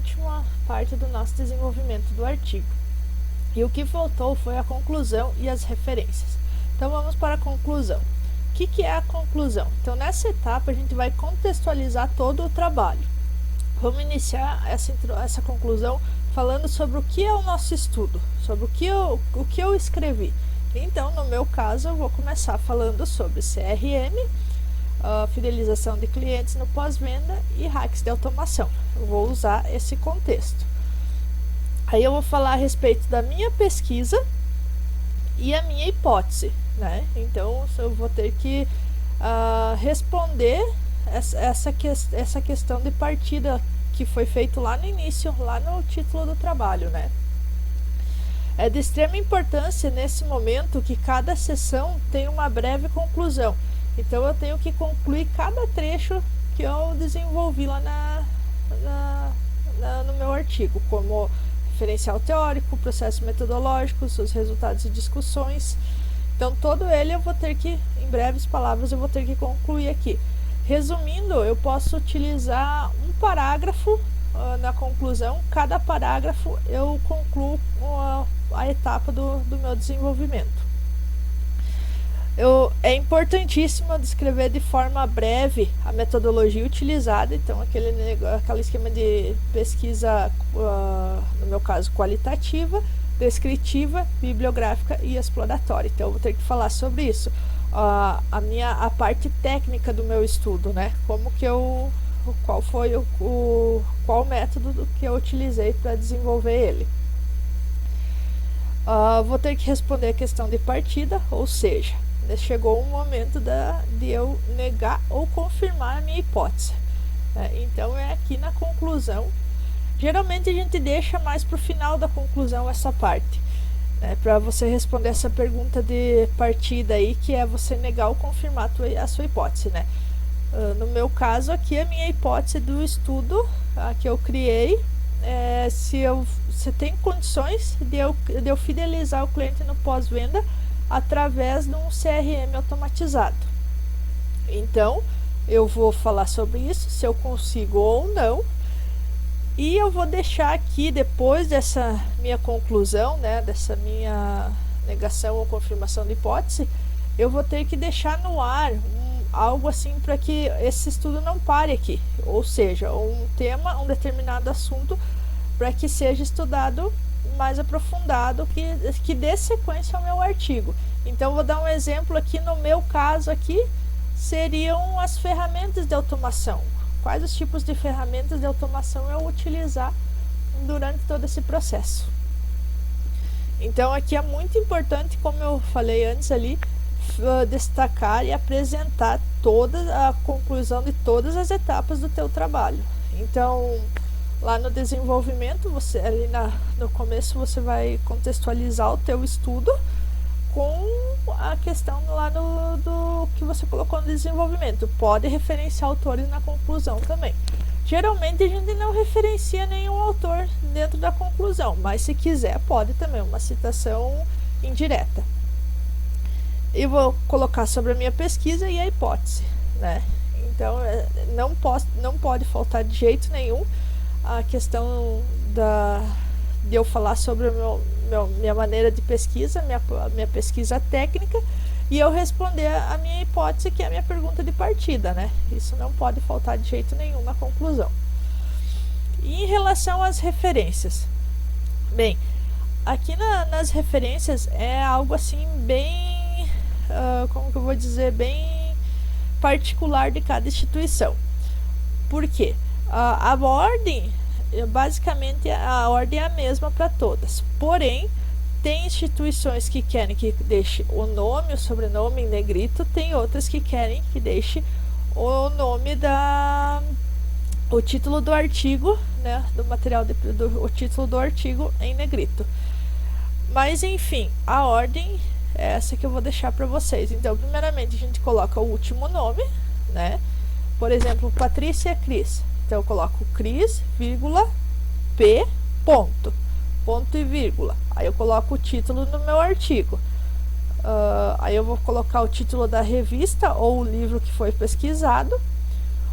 última parte do nosso desenvolvimento do artigo. E o que faltou foi a conclusão e as referências. Então vamos para a conclusão. O que é a conclusão? Então nessa etapa a gente vai contextualizar todo o trabalho. Vamos iniciar essa conclusão falando sobre o que é o nosso estudo, sobre o que eu escrevi. Então, no meu caso, eu vou começar falando sobre CRM, fidelização de clientes no pós-venda e hacks de automação. Eu vou usar esse contexto. Aí eu vou falar a respeito da minha pesquisa e a minha hipótese, né? Então, eu vou ter que responder essa questão de partida que foi feito lá no início, lá no título do trabalho, né? É de extrema importância nesse momento que cada sessão tem uma breve conclusão. Então eu tenho que concluir cada trecho que eu desenvolvi lá no meu artigo, como referencial teórico, processos metodológicos, os resultados e discussões. Então todo ele eu vou ter que, em breves palavras, eu vou ter que concluir aqui. Resumindo, eu posso utilizar um parágrafo na conclusão. Cada parágrafo eu concluo a etapa do meu desenvolvimento. É importantíssimo descrever de forma breve a metodologia utilizada, então aquele esquema de pesquisa, no meu caso, qualitativa, descritiva, bibliográfica e exploratória. Então eu vou ter que falar sobre isso. A parte técnica do meu estudo, né? Qual o método que eu utilizei para desenvolver ele. Vou ter que responder a questão de partida, ou seja, chegou o momento de eu negar ou confirmar a minha hipótese. Então é aqui na conclusão. Geralmente a gente deixa mais para o final da conclusão essa parte, para você responder essa pergunta de partida aí, que é você negar ou confirmar a sua hipótese, né? No meu caso aqui, a minha hipótese do estudo que eu criei se tem condições de eu fidelizar o cliente no pós-venda através de um CRM automatizado. Então, eu vou falar sobre isso, se eu consigo ou não, e eu vou deixar aqui, depois dessa minha conclusão, né, dessa minha negação ou confirmação de hipótese, eu vou ter que deixar no ar algo assim para que esse estudo não pare aqui, ou seja, um tema, um determinado assunto, para que seja estudado mais aprofundado, que dê sequência ao meu artigo. Então vou dar um exemplo aqui. No meu caso aqui seriam as ferramentas de automação. Quais os tipos de ferramentas de automação eu utilizar durante todo esse processo. Então aqui é muito importante, como eu falei antes ali, destacar e apresentar toda a conclusão de todas as etapas do teu trabalho. Então lá no desenvolvimento, você ali no começo você vai contextualizar o teu estudo com a questão lá do que você colocou no desenvolvimento. Pode referenciar autores na conclusão também. Geralmente a gente não referencia nenhum autor dentro da conclusão, mas se quiser pode também, uma citação indireta. Eu vou colocar sobre a minha pesquisa e a hipótese, né? Então não pode faltar de jeito nenhum a questão de eu falar sobre minha maneira de pesquisa, minha pesquisa técnica, e eu responder a minha hipótese, que é a minha pergunta de partida, né? Isso não pode faltar de jeito nenhum na conclusão. E em relação às referências, bem, aqui nas referências é algo assim bem, como que eu vou dizer, bem particular de cada instituição. Por quê? A ordem, basicamente a ordem é a mesma para todas, porém tem instituições que querem que deixe o nome, o sobrenome em negrito, tem outras que querem que deixe o nome o título do artigo, né, do material, o título do artigo em negrito. Mas enfim, a ordem é essa que eu vou deixar para vocês. Então, primeiramente a gente coloca o último nome, né? Por exemplo, Patrícia Cris. Então eu coloco Cris, vírgula, P, ponto e vírgula. Aí eu coloco o título do meu artigo. Aí eu vou colocar o título da revista ou o livro que foi pesquisado,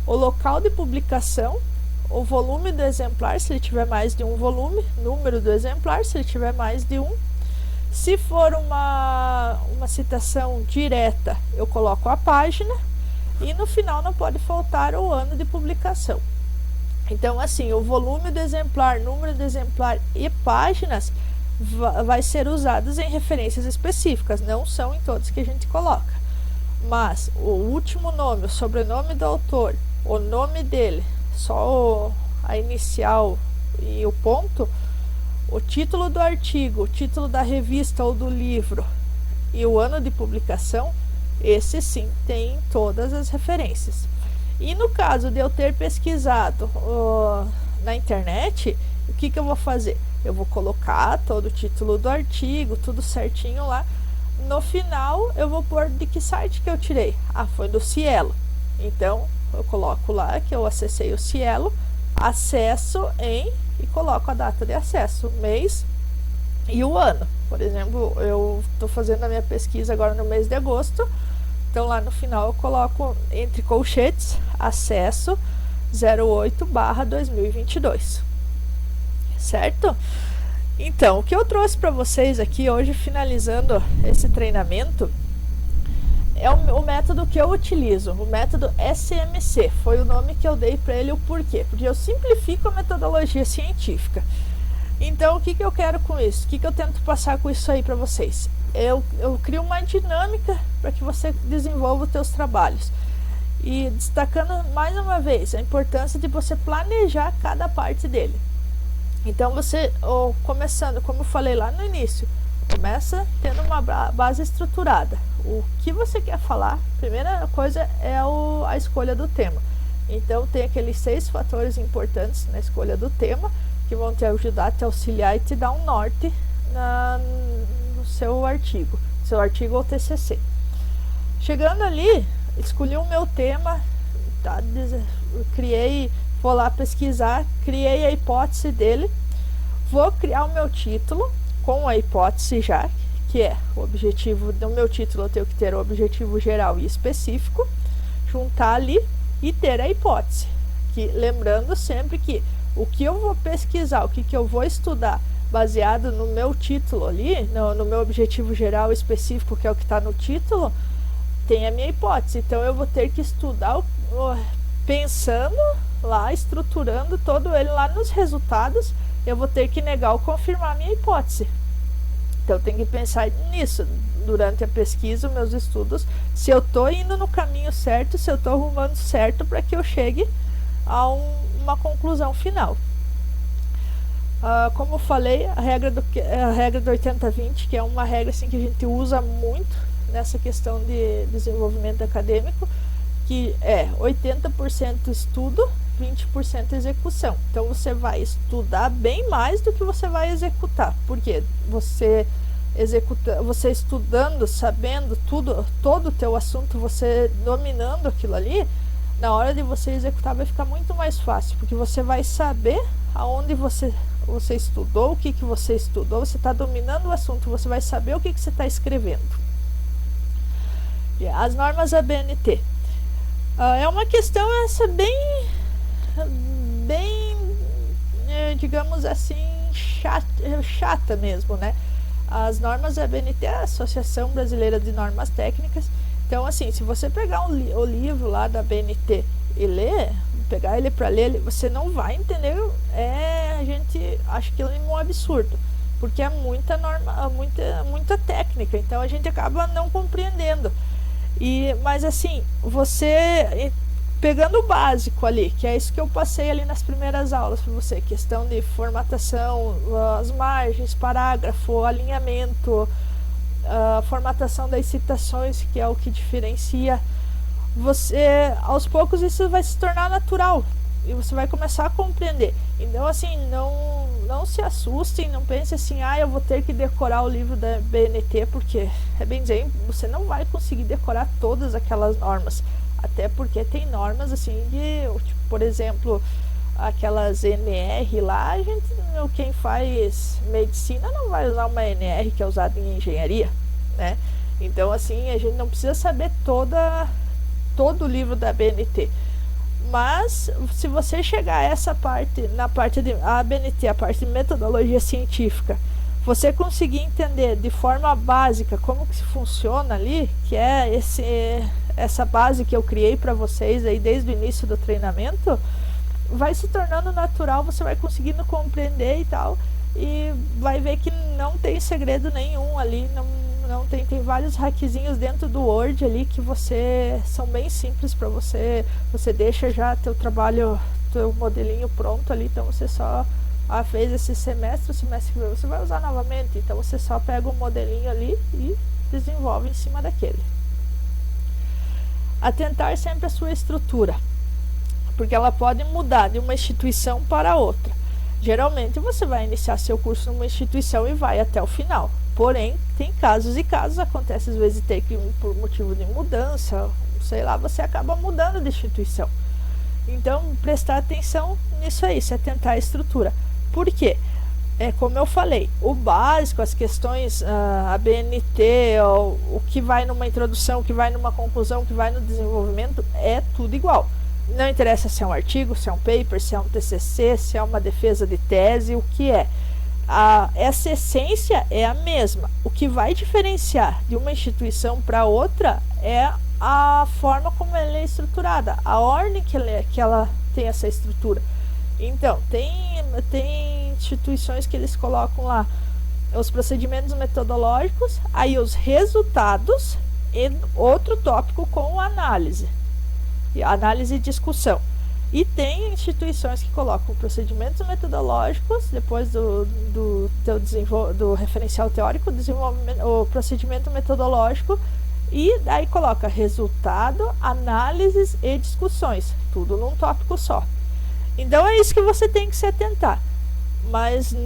o local de publicação, o volume do exemplar, se ele tiver mais de um volume, número do exemplar, se ele tiver mais de um. Se for uma citação direta, eu coloco a página, e no final não pode faltar o ano de publicação. Então, assim, o volume do exemplar, número do exemplar e páginas vai ser usados em referências específicas, não são em todos que a gente coloca. Mas o último nome, o sobrenome do autor, o nome dele, só a inicial e o ponto, o título do artigo, o título da revista ou do livro e o ano de publicação, esse sim tem todas as referências. E no caso de eu ter pesquisado na internet, o que eu vou fazer? Eu vou colocar todo o título do artigo, tudo certinho lá. No final, eu vou pôr de que site que eu tirei. Ah, foi do Cielo. Então, eu coloco lá que eu acessei o Cielo, acesso em, e coloco a data de acesso, o mês e o ano. Por exemplo, eu estou fazendo a minha pesquisa agora no mês de agosto. Então, lá no final eu coloco entre colchetes, acesso 08/2022. Certo? Então, o que eu trouxe para vocês aqui hoje, finalizando esse treinamento, é o método que eu utilizo, o método SMC. Foi o nome que eu dei para ele, o porquê? Porque eu simplifico a metodologia científica. Então, o que eu quero com isso? O que eu tento passar com isso aí para vocês? Eu crio uma dinâmica para que você desenvolva os seus trabalhos. E destacando mais uma vez a importância de você planejar cada parte dele. Então você, começando, como eu falei lá no início, começa tendo uma base estruturada. O que você quer falar, primeira coisa é a escolha do tema. Então tem aqueles 6 fatores importantes na escolha do tema, que vão te ajudar, te auxiliar e te dar um norte no seu artigo ou TCC. Chegando ali, escolhi o meu tema, tá? Vou lá pesquisar, criei a hipótese dele, vou criar o meu título com a hipótese já, que é o objetivo do meu título. Eu tenho que ter o objetivo geral e específico, juntar ali e ter a hipótese. Lembrando sempre que o que eu vou pesquisar, o que eu vou estudar, baseado no meu título ali, no meu objetivo geral e específico, que é o que está no título, tem a minha hipótese. Então eu vou ter que estudar pensando lá, estruturando todo ele lá nos resultados. Eu vou ter que negar ou confirmar a minha hipótese. Então eu tenho que pensar nisso durante a pesquisa, meus estudos, se eu estou indo no caminho certo, se eu estou arrumando certo para que eu chegue a uma conclusão final. Como eu falei, a regra do 80-20, que é uma regra assim, que a gente usa muito nessa questão de desenvolvimento acadêmico, que é 80% estudo, 20% execução. Então você vai estudar bem mais do que você vai executar, porque você estudando, sabendo todo o teu assunto, você dominando aquilo ali, na hora de você executar vai ficar muito mais fácil, porque você vai saber aonde você estudou, o que você estudou, você está dominando o assunto, você vai saber o que você está escrevendo. As normas ABNT. É uma questão essa bem, digamos assim, chata mesmo, né? As normas ABNT é a Associação Brasileira de Normas Técnicas. Então, assim, se você pegar o livro lá da ABNT e pegar ele para ler, você não vai entender. A gente acha que ele é um absurdo, porque é muita norma, muita técnica, então a gente acaba não compreendendo. Mas assim, você pegando o básico ali, que é isso que eu passei ali nas primeiras aulas para você, questão de formatação, as margens, parágrafo, alinhamento, formatação das citações, que é o que diferencia. Você, aos poucos, isso vai se tornar natural e você vai começar a compreender. Então, assim, não se assustem, não pense assim, eu vou ter que decorar o livro da BNT, porque é bem dizer, você não vai conseguir decorar todas aquelas normas, até porque tem normas assim tipo, por exemplo, aquelas NR lá, quem faz medicina não vai usar uma NR que é usada em engenharia, né? Então, assim, a gente não precisa saber todo o livro da BNT, Mas se você chegar a essa parte, na parte de ABNT, a parte de metodologia científica, você conseguir entender de forma básica como que funciona ali, que é essa base que eu criei para vocês aí desde o início do treinamento, vai se tornando natural, você vai conseguindo compreender e tal, e vai ver que não tem segredo nenhum ali, não tem vários hackzinhos dentro do Word ali que são bem simples para você deixa já teu trabalho, teu modelinho pronto ali, então você só fez esse semestre, o semestre que vem você vai usar novamente, então você só pega o modelinho ali e desenvolve em cima daquele. Atentar sempre a sua estrutura, porque ela pode mudar de uma instituição para outra. Geralmente você vai iniciar seu curso numa instituição e vai até o final. Porém, tem casos e casos, acontece às vezes ter que, por motivo de mudança, sei lá, você acaba mudando de instituição. Então, prestar atenção nisso aí, se atentar à estrutura. Por quê? Como eu falei, o básico, as questões ABNT, o que vai numa introdução, o que vai numa conclusão, o que vai no desenvolvimento, é tudo igual. Não interessa se é um artigo, se é um paper, se é um TCC, se é uma defesa de tese, o que é. Essa essência é a mesma. O que vai diferenciar de uma instituição para outra é a forma como ela é estruturada, a ordem que ela tem essa estrutura. Então, tem instituições que eles colocam lá os procedimentos metodológicos, aí os resultados e outro tópico com análise e discussão. E tem instituições que colocam procedimentos metodológicos, depois do referencial teórico, o procedimento metodológico, e daí coloca resultado, análises e discussões, tudo num tópico só. Então é isso que você tem que se atentar, mas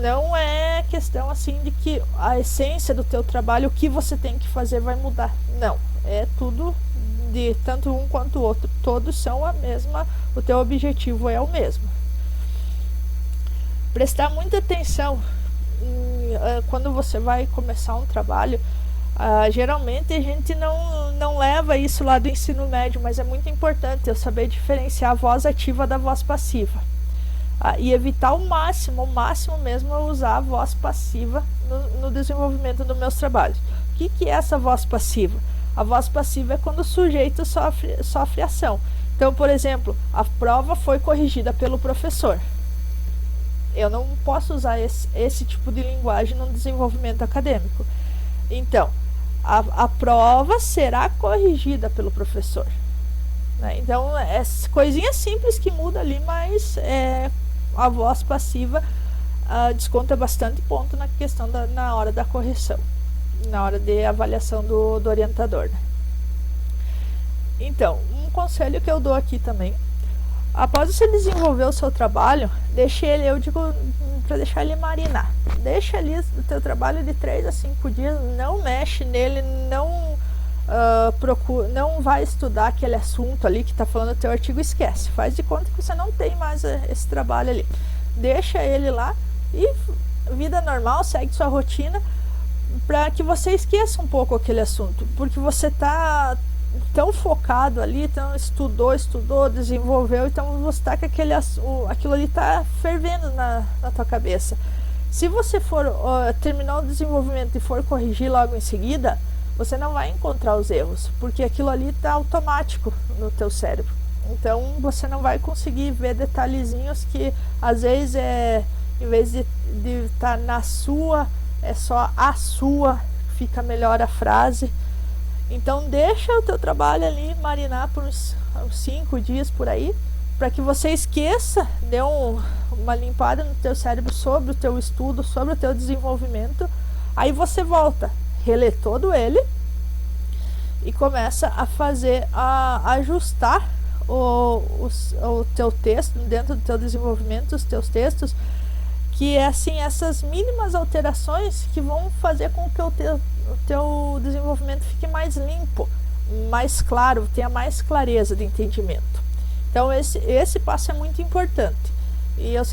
não é questão assim de que a essência do teu trabalho, o que você tem que fazer vai mudar, não, é tudo de tanto um quanto o outro, todos são a mesma, o teu objetivo é o mesmo. Prestar muita atenção quando você vai começar um trabalho. Geralmente a gente não leva isso lá do ensino médio, mas é muito importante eu saber diferenciar a voz ativa da voz passiva, e evitar ao máximo mesmo usar a voz passiva no desenvolvimento dos meus trabalhos. O que é essa voz passiva? A voz passiva é quando o sujeito sofre ação. Então, por exemplo, a prova foi corrigida pelo professor. Eu não posso usar esse tipo de linguagem no desenvolvimento acadêmico. Então, a prova será corrigida pelo professor, né? Então, é coisinha simples que muda ali, mas a voz passiva desconta bastante ponto na questão na hora da correção, na hora de avaliação do orientador, né? Então, um conselho que eu dou aqui também, após você desenvolver o seu trabalho, eu digo para deixar ele marinar, deixa ali o teu trabalho de 3 a 5 dias, não mexe nele, não vai estudar aquele assunto ali que está falando no teu artigo, esquece, faz de conta que você não tem mais esse trabalho ali, deixa ele lá e vida normal, segue sua rotina, para que você esqueça um pouco aquele assunto, porque você está tão focado ali, então estudou, desenvolveu, então você está com aquilo ali está fervendo na tua cabeça. Se você for terminar o desenvolvimento e for corrigir logo em seguida, você não vai encontrar os erros, porque aquilo ali está automático no teu cérebro, então você não vai conseguir ver detalhezinhos que às vezes em vez de estar na sua, é só a sua, fica melhor a frase. Então deixa o teu trabalho ali marinar por uns 5 dias por aí, para que você esqueça, dê uma limpada no teu cérebro sobre o teu estudo, sobre o teu desenvolvimento. Aí você volta, relê todo ele e começa a fazer, a ajustar o teu texto dentro do teu desenvolvimento, os teus textos, que é assim, essas mínimas alterações que vão fazer com que o teu desenvolvimento fique mais limpo, mais claro, tenha mais clareza de entendimento. Então esse passo é muito importante. E eu